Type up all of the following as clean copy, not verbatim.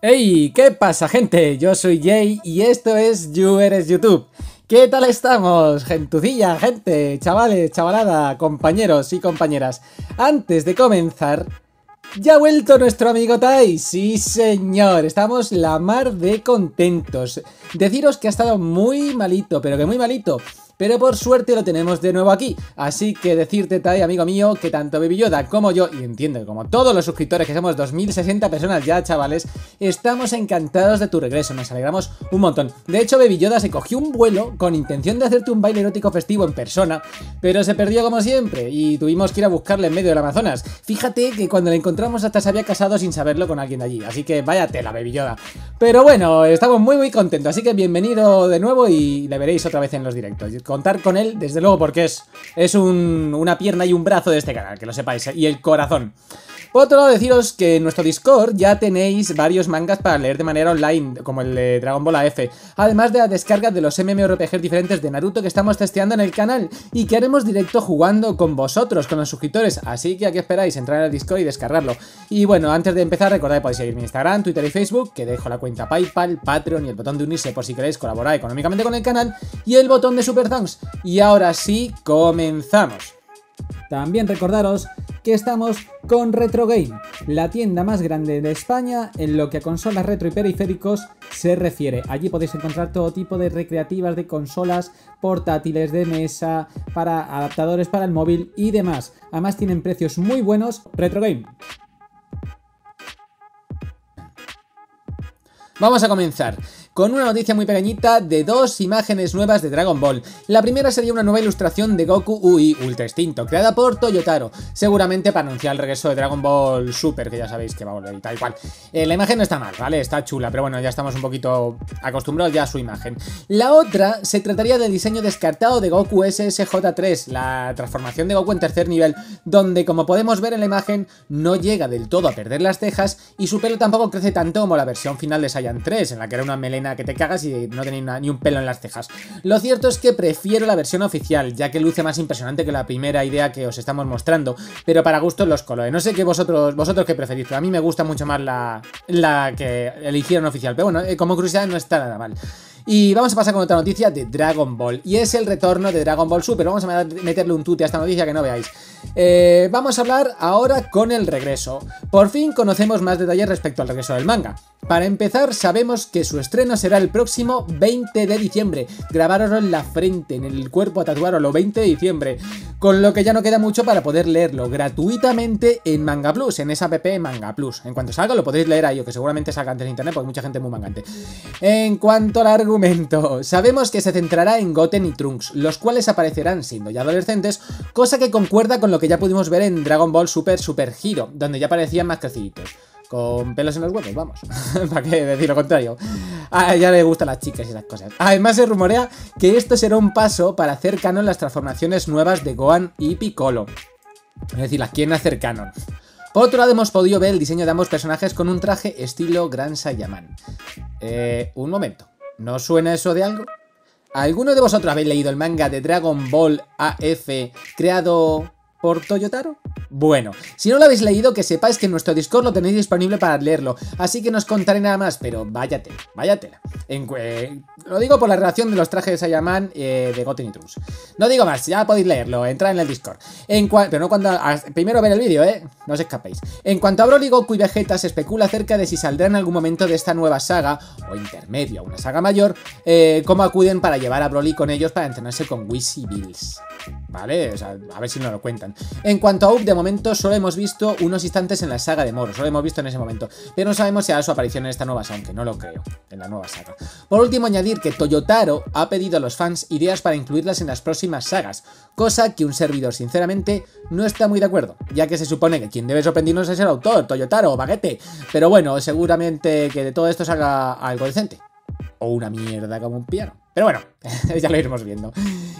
Hey, ¿qué pasa, gente? Yo soy Jay y esto es You Eres YouTube. ¿Qué tal estamos, gentucilla, gente, chavales, chavalada, compañeros y compañeras? Antes de comenzar, ya ha vuelto nuestro amigo Tai. Sí, señor, estamos la mar de contentos. Deciros que ha estado muy malito, pero que muy malito. Pero por suerte lo tenemos de nuevo aquí. Así que decirte, Tai, amigo mío, que tanto Baby Yoda como yo, y entiendo que como todos los suscriptores, que somos 2060 personas ya, chavales, estamos encantados de tu regreso, nos alegramos un montón. De hecho, Baby Yoda se cogió un vuelo con intención de hacerte un baile erótico festivo en persona, pero se perdió como siempre y tuvimos que ir a buscarle en medio del Amazonas. Fíjate que cuando le encontramos hasta se había casado sin saberlo con alguien de allí, así que vaya tela, Baby Yoda. Pero bueno, estamos muy contentos, así que bienvenido de nuevo y le veréis otra vez en los directos. Contar con él, desde luego, porque es una pierna y un brazo de este canal, que lo sepáis, y el corazón. Por otro lado, deciros que en nuestro Discord ya tenéis varios mangas para leer de manera online, como el de Dragon Ball AF, además de la descarga de los MMORPGs diferentes de Naruto que estamos testeando en el canal y que haremos directo jugando con vosotros, con los suscriptores, así que aquí esperáis entrar en el Discord y descargarlo. Y bueno, antes de empezar, recordad que podéis seguir mi Instagram, Twitter y Facebook, que dejo la cuenta PayPal, Patreon y el botón de unirse por si queréis colaborar económicamente con el canal, y el botón de Super Thanks. Y ahora sí, comenzamos. También recordaros que estamos con Retro Game, la tienda más grande de España en lo que a consolas retro y periféricos se refiere. Allí podéis encontrar todo tipo de recreativas de consolas, portátiles, de mesa, para adaptadores para el móvil y demás. Además tienen precios muy buenos. Retro Game. Vamos a comenzar con una noticia muy pequeñita de dos imágenes nuevas de Dragon Ball. La primera sería una nueva ilustración de Goku UI Ultra Instinto, creada por Toyotaro, seguramente para anunciar el regreso de Dragon Ball Super, que ya sabéis que va a volver y tal cual. La imagen no está mal, ¿vale? Está chula, pero bueno, ya estamos un poquito acostumbrados ya a su imagen. La otra se trataría del diseño descartado de Goku SSJ3, la transformación de Goku en tercer nivel, donde, como podemos ver en la imagen, no llega del todo a perder las cejas y su pelo tampoco crece tanto como la versión final de Saiyan 3, en la que era una melena que te cagas y no tenía ni un pelo en las cejas. Lo cierto es que prefiero la versión oficial, ya que luce más impresionante que la primera idea que os estamos mostrando, pero para gustos los colores. No sé qué vosotros qué preferís, pero a mí me gusta mucho más la que eligieron oficial, pero bueno, como curiosidad no está nada mal. Y vamos a pasar con otra noticia de Dragon Ball, y es el retorno de Dragon Ball Super. Vamos a meterle un tute a esta noticia que no veáis. Vamos a hablar ahora con el regreso. Por fin conocemos más detalles respecto al regreso del manga. Para empezar, sabemos que su estreno será el próximo 20 de diciembre. Grabároslo en la frente, en el cuerpo, a tatuároslo, 20 de diciembre. Con lo que ya no queda mucho para poder leerlo gratuitamente en Manga Plus, en esa app Manga Plus. En cuanto salga lo podéis leer ahí, o que seguramente salga antes de internet, porque mucha gente es muy mangante. En cuanto al argumento, sabemos que se centrará en Goten y Trunks, los cuales aparecerán siendo ya adolescentes, cosa que concuerda con lo que ya pudimos ver en Dragon Ball Super Hero, donde ya parecían más creciditos. Con pelos en los huevos, vamos. ¿Para qué decir lo contrario? Ya le gustan las chicas y esas cosas. Además se rumorea que esto será un paso para hacer canon las transformaciones nuevas de Gohan y Piccolo. Es decir, las quieren hacer canon. Por otro lado, hemos podido ver el diseño de ambos personajes con un traje estilo Gran Saiyaman. Un momento. ¿No suena eso de algo? ¿Alguno de vosotros habéis leído el manga de Dragon Ball AF creado por Toyotaro? Bueno, si no lo habéis leído, que sepáis que en nuestro Discord lo tenéis disponible para leerlo, así que no os contaré nada más, pero vaya tela. Lo digo por la relación de los trajes de Saiyaman de Goten y Trunks. No digo más, ya podéis leerlo, entrad en el Discord. Pero no cuando... primero ver el vídeo, no os escapéis. En cuanto a Broly, Goku y Vegeta, se especula acerca de si saldrá en algún momento de esta nueva saga, o intermedio, una saga mayor, cómo acuden para llevar a Broly con ellos para entrenarse con Whis y Bills. ¿Vale? O sea, a ver si nos lo cuentan. En cuanto a Up, de momento solo hemos visto unos instantes en la saga de Moro, solo hemos visto en ese momento, pero no sabemos si hará su aparición en esta nueva saga, aunque no lo creo, en la nueva saga. Por último, añadir que Toyotaro ha pedido a los fans ideas para incluirlas en las próximas sagas, cosa que un servidor sinceramente no está muy de acuerdo, ya que se supone que quien debe sorprendernos es el autor, Toyotaro o Baguette, pero bueno, seguramente que de todo esto salga algo decente. O una mierda como un piano. Pero bueno, ya lo iremos viendo.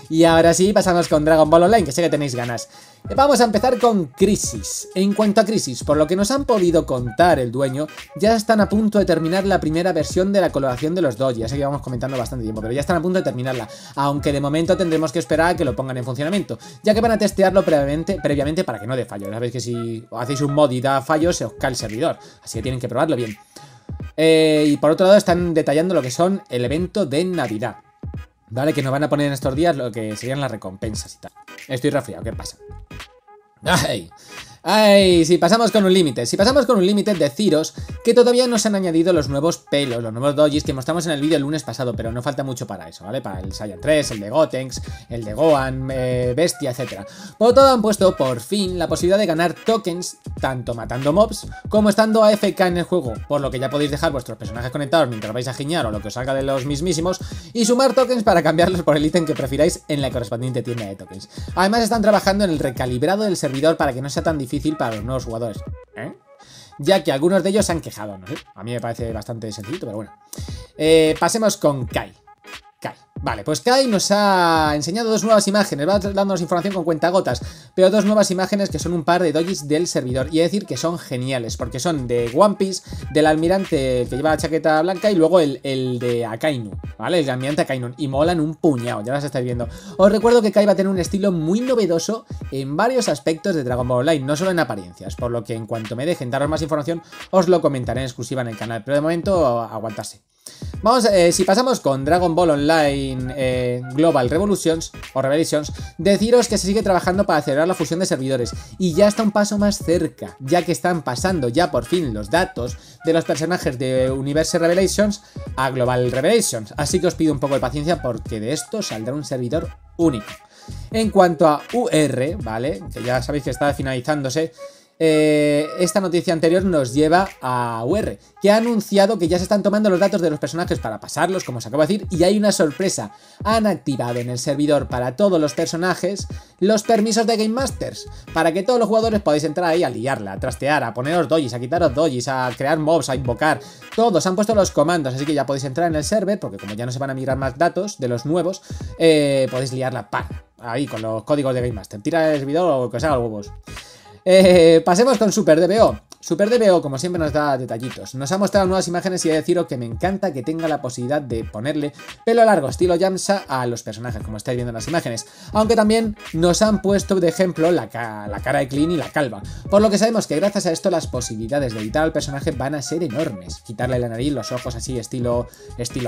Y ahora sí, pasamos con Dragon Ball Online, que sé que tenéis ganas. Vamos a empezar con Crisis. En cuanto a Crisis, por lo que nos han podido contar el dueño, ya están a punto de terminar la primera versión de la coloración de los doji. Ya sé que llevamos comentando bastante tiempo, pero ya están a punto de terminarla. Aunque de momento tendremos que esperar a que lo pongan en funcionamiento, ya que van a testearlo previamente para que no dé fallo. Ya sabéis que si hacéis un mod y da fallo, se os cae el servidor. Así que tienen que probarlo bien. Y por otro lado están detallando lo que son el evento de Navidad, ¿vale? Que nos van a poner en estos días lo que serían las recompensas y tal. Estoy resfriado, ¿qué pasa? ¡Ay! ¡Ay! Si pasamos con un límite, deciros que todavía no se han añadido los nuevos pelos, los nuevos dojis que mostramos en el vídeo el lunes pasado, pero no falta mucho para eso, ¿vale? Para el Saiyan 3, el de Gotenks, el de Gohan, Bestia, etc. Por todo han puesto, por fin, la posibilidad de ganar tokens, tanto matando mobs, como estando AFK en el juego, por lo que ya podéis dejar vuestros personajes conectados mientras vais a giñar o lo que os salga de los mismísimos, y sumar tokens para cambiarlos por el ítem que prefiráis en la correspondiente tienda de tokens. Además están trabajando en el recalibrado del servidor para que no sea tan difícil para los nuevos jugadores, ya que algunos de ellos se han quejado, no sé, a mí me parece bastante sencillito, pero bueno. Pasemos con Kai. Vale, pues Kai nos ha enseñado dos nuevas imágenes, va dándonos información con cuentagotas, pero dos nuevas imágenes que son un par de dojis del servidor, y he de decir que son geniales, porque son de One Piece, del almirante que lleva la chaqueta blanca, y luego el de Akainu, ¿vale? El almirante Akainu, y molan un puñado, ya las estáis viendo. Os recuerdo que Kai va a tener un estilo muy novedoso en varios aspectos de Dragon Ball Online, no solo en apariencias, por lo que en cuanto me dejen daros más información, os lo comentaré en exclusiva en el canal, pero de momento, aguantarse. Vamos, si pasamos con Dragon Ball Online Global Revolutions o Revelations, deciros que se sigue trabajando para acelerar la fusión de servidores y ya está un paso más cerca, ya que están pasando ya por fin los datos de los personajes de Universe Revelations a Global Revelations, así que os pido un poco de paciencia porque de esto saldrá un servidor único. En cuanto a UR, ¿vale? Que ya sabéis que está finalizándose. Esta noticia anterior nos lleva a UR, que ha anunciado que ya se están tomando los datos de los personajes para pasarlos, como os acabo de decir, y hay una sorpresa. Han activado en el servidor para todos los personajes los permisos de Game Masters, para que todos los jugadores podáis entrar ahí a liarla, a trastear, a poneros dojis, a quitaros dojis, a crear mobs, a invocar. Todos han puesto los comandos, así que ya podéis entrar en el server, porque como ya no se van a migrar más datos de los nuevos, podéis liarla ahí con los códigos de Game Master. Tira el servidor o que os haga los huevos. Pasemos con Super DBO. Super DBO, como siempre, nos da detallitos. Nos ha mostrado nuevas imágenes y he de deciros que me encanta que tenga la posibilidad de ponerle pelo largo estilo Yamcha a los personajes, como estáis viendo en las imágenes. Aunque también nos han puesto de ejemplo la cara de Clean y la calva. Por lo que sabemos que gracias a esto las posibilidades de editar al personaje van a ser enormes. Quitarle la nariz, los ojos así estilo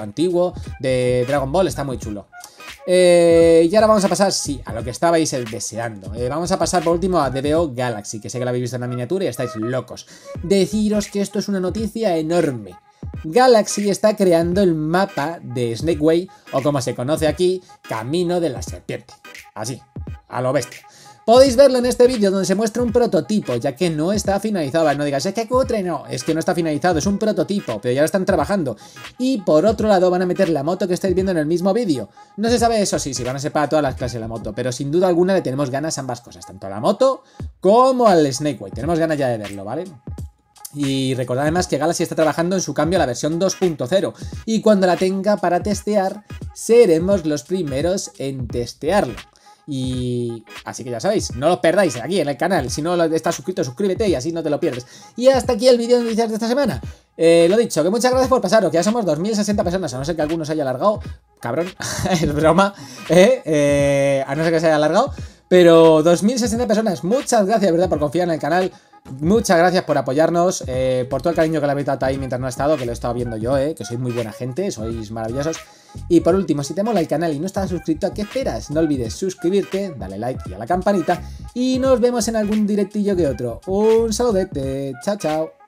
antiguo de Dragon Ball está muy chulo. Y ahora vamos a pasar, sí, a lo que estabais deseando. Vamos a pasar por último a DBO Galaxy, que sé que lo habéis visto en la miniatura y estáis locos. Deciros que esto es una noticia enorme. Galaxy está creando el mapa de Snake Way, o como se conoce aquí, Camino de la Serpiente. Así, a lo bestia. Podéis verlo en este vídeo donde se muestra un prototipo, ya que no está finalizado. No digas, es que cutre, no, es que no está finalizado, es un prototipo, pero ya lo están trabajando. Y por otro lado van a meter la moto que estáis viendo en el mismo vídeo. No se sabe eso sí, si van a ser para todas las clases de la moto, pero sin duda alguna le tenemos ganas a ambas cosas, tanto a la moto como al Snake Way. Tenemos ganas ya de verlo, ¿vale? Y recordad además que Galaxy está trabajando en su cambio a la versión 2.0 y cuando la tenga para testear, seremos los primeros en testearlo. Y así que ya sabéis, no lo perdáis aquí en el canal. Si no estás suscrito, suscríbete y así no te lo pierdes. Y hasta aquí el vídeo de noticias de esta semana. Lo dicho, que muchas gracias por pasaros, que ya somos 2060 personas, a no ser que alguno se haya alargado. Cabrón, es broma, a no ser que se haya alargado. Pero 2060 personas, muchas gracias, ¿verdad?, por confiar en el canal. Muchas gracias por apoyarnos, por todo el cariño que le habéis dado ahí mientras no he estado, que lo he estado viendo yo, que sois muy buena gente, sois maravillosos. Y por último, si te mola el canal y no estás suscrito, ¿a qué esperas? No olvides suscribirte, dale like y a la campanita, y nos vemos en algún directillo que otro. Un saludete, chao chao.